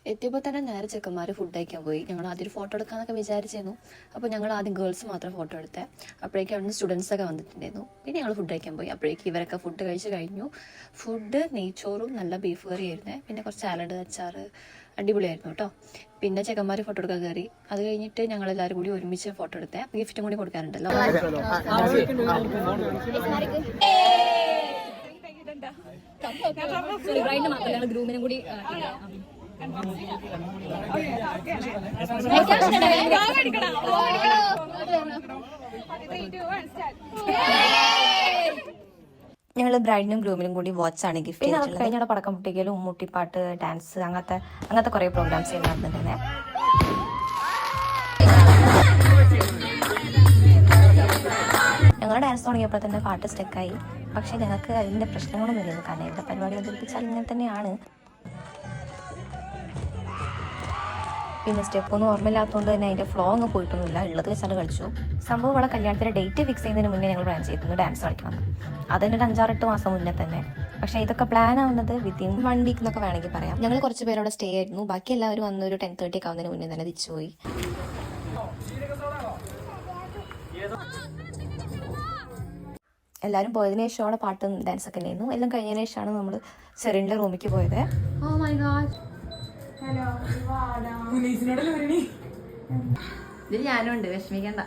എത്തിയപ്പോൾ തന്നെ നേരെ ചെക്കന്മാർ ഫുഡ് കഴിക്കാൻ പോയി. ഞങ്ങൾ ആദ്യം ഫോട്ടോ എടുക്കാമെന്നൊക്കെ വിചാരിച്ചിരുന്നു. അപ്പോൾ ഞങ്ങൾ ആദ്യം ഗേൾസ് മാത്രം ഫോട്ടോ എടുത്തേ. അപ്പോഴേക്കും അവിടുന്ന് സ്റ്റുഡൻസൊക്കെ വന്നിട്ടുണ്ടായിരുന്നു. പിന്നെ ഞങ്ങൾ ഫുഡ് കഴിക്കാൻ പോയി. അപ്പോഴേക്കും ഇവരൊക്കെ ഫുഡ് കഴിച്ച് കഴിഞ്ഞു. ഫുഡ് നെയ്ച്ചോറും നല്ല ബീഫ് കറി ആയിരുന്നേ. പിന്നെ കുറച്ച് സാലഡ്, അച്ചാർ, അടിപൊളിയായിരുന്നു കേട്ടോ. പിന്നെ ചെക്കന്മാർ ഫോട്ടോ എടുക്കാൻ കയറി. അത് കഴിഞ്ഞിട്ട് ഞങ്ങളെല്ലാവരും കൂടി ഒരുമിച്ച് ഫോട്ടോ എടുത്തേ. ഗിഫ്റ്റും കൂടി കൊടുക്കാറുണ്ടല്ലോ. ഗ്രൂമിനും കൂടി ഞങ്ങൾ ബ്രൈഡിനും ഗ്രൂമിനും കൂടി വാച്ചാണ് ഗിഫ്റ്റ്. പിന്നെ അത് കഴിഞ്ഞ പടക്കം പൊട്ടിക്കലും മുട്ടിപ്പാട്ട്, ഡാൻസ്, അങ്ങനത്തെ കുറേ പ്രോഗ്രാംസ് നടന്നിട്ടുണ്ടേ. ഞങ്ങൾ ഡാൻസ് തുടങ്ങിയപ്പോൾ തന്നെ പാട്ട് സ്റ്റക്കായി. പക്ഷേ ഞങ്ങൾക്ക് അതിൻ്റെ പ്രശ്നങ്ങളൊന്നും ഇല്ലായിരുന്നു. കാരണം ഇവിടെ പരിപാടി അവതരിപ്പിച്ചാൽ ഇങ്ങനെ തന്നെയാണ്. പിന്നെ സ്റ്റെപ്പൊന്നും ഓർമ്മയില്ലാത്തതുകൊണ്ട് തന്നെ അതിൻ്റെ ഫ്ലോ ഒന്നും പോയിട്ടൊന്നുമില്ല. ഉള്ളത് വെച്ചാൽ കളിച്ചു. സംഭവം ഇവിടെ കല്യാണത്തിൻ്റെ ഡേറ്റ് ഫിക്സ് ചെയ്യുന്നതിന് മുന്നേ ഞങ്ങൾ പ്ലാൻ ചെയ്തിരുന്നു ഡാൻസ് കളിക്കണം. അതിൻ്റെ ഒരു 5-6-8 മാസം മുന്നേ തന്നെ. പക്ഷേ ഇതൊക്കെ പ്ലാൻ ആവുന്നത് വിത്തിൻ 1 വീക്ക് എന്നൊക്കെ വേണമെങ്കിൽ പറയാം. ഞങ്ങൾ കുറച്ച് പേര് അവിടെ സ്റ്റേ ആയിരുന്നു. ബാക്കി എല്ലാവരും വന്ന് ഒരു 10:30 ഒക്കെ ആവുന്നതിന് മുന്നേ തന്നെ തിരിച്ചുപോയി. എല്ലാവരും പോയതിനു ശേഷം അവിടെ പാട്ടും ഡാൻസൊക്കെ ഉണ്ടായിരുന്നു. എല്ലാം കഴിഞ്ഞതിന് ശേഷമാണ് നമ്മൾ സെറിൻ്റെ റൂമിലേക്ക് പോയത്. ഇതിൽ ഞാനും ഉണ്ട്, വിഷമിക്കണ്ട.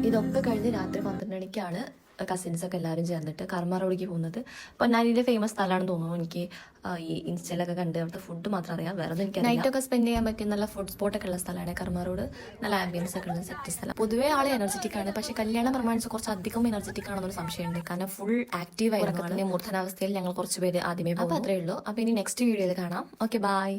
ഇതൊക്കെ കഴിഞ്ഞ് രാത്രി 12 മണിക്കാണ് കസിൻസൊക്കെ എല്ലാവരും ചേർന്നിട്ട് കർമ്മ റോഡിലേക്ക് പോകുന്നത്. പൊന്നാനിയിലെ ഫേമസ് സ്ഥലമാണെന്ന് തോന്നുന്നു. എനിക്ക് ഈ ഇൻസ്റ്റയിലൊക്കെ കണ്ട് അവിടുത്തെ ഫുഡ് മാത്രം അറിയാം, വേറെ ഒന്നും എനിക്ക് നൈറ്റൊക്കെ സ്പെൻഡ് ചെയ്യാൻ പറ്റിയ നല്ല ഫുഡ് സ്പോട്ടൊക്കെ ഉള്ള സ്ഥലമാണ് കർമ്മ റോഡ്. നല്ല ആംബിയൻസ് ഒക്കെ ഉള്ള സെറ്റ് സ്ഥലം. പൊതുവേ ആൾ എനർജറ്റിക് ആണ്, പക്ഷേ കല്യാണം പ്രമാണിച്ച് കുറച്ച് അധികം എനർജറ്റിക് ആണെന്നൊരു സംശയമുണ്ട്. കാരണം ഫുൾ ആക്റ്റീവ് ആയിരുന്നു. മൂർധനാവസ്ഥയിൽ ഞങ്ങൾ കുറച്ച് പേര് ആദ്യമേ പോകും. അപ്പോൾ അത്രേ ഉള്ളൂ. അപ്പോൾ ഇനി നെക്സ്റ്റ് വീഡിയോയിൽ കാണാം. Okay, by.